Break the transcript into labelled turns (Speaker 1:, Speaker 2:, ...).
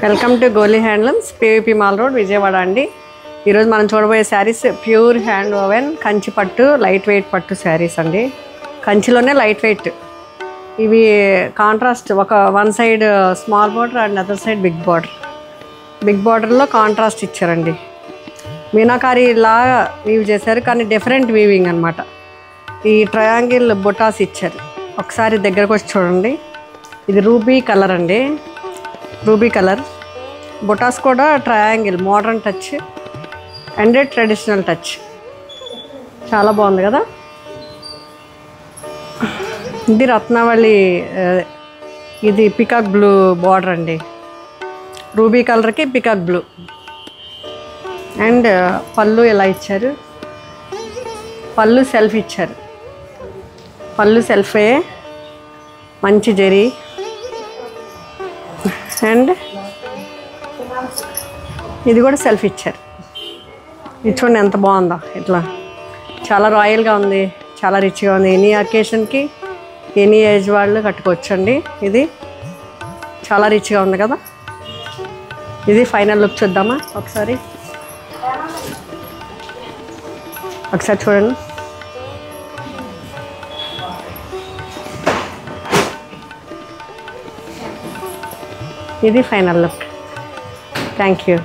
Speaker 1: Welcome to Goli handlooms, PVP mall road, Vijayawada అండి. ఈరోజు మనం చూడబోయే sarees pure hand woven Kanchi pattu, light weight pattu sarees అండి. కంచిలోనే లైట్ వెయిట్. ఇవి contrast, one side small border and other side big border. Big బార్డర్లో కాంట్రాస్ట్ ఇచ్చారండి. మీనాకారి లాగా వీవ్ చేశారు, కానీ డిఫరెంట్ వీవింగ్ అనమాట. ఈ ట్రయాంగిల్ బొటాస్ ఇచ్చారు. ఒకసారి దగ్గరకు వచ్చి చూడండి. ఇది రూబీ కలర్ అండి, రూబీ కలర్. బొటాస్ కూడా triangle, modern touch and traditional touch. చాలా బాగుంది కదా. ఇది రత్నావళి, ఇది పికాక్ బ్లూ బార్డర్ అండి. రూబీ కలర్కి పికాక్ బ్లూ. అండ్ పళ్ళు ఎలా ఇచ్చారు, పళ్ళు సెల్ఫ్ ఇచ్చారు. పళ్ళు సెల్ఫే, మంచి జరీ. అండ్ ఇది కూడా సెల్ఫ్ ఇచ్చారు. ఇది చూడండి ఎంత బాగుందో. ఇట్లా చాలా రాయల్గా ఉంది, చాలా రిచ్గా ఉంది. ఎనీ అకేషన్కి, ఎనీ ఏజ్ వాళ్ళు కట్టుకోవచ్చండి. ఇది చాలా రిచ్గా ఉంది కదా. ఇది ఫైనల్ లుక్ చూద్దామా ఒకసారి చూడండి. ఇది ఫైనల్ లుక్. Thank you.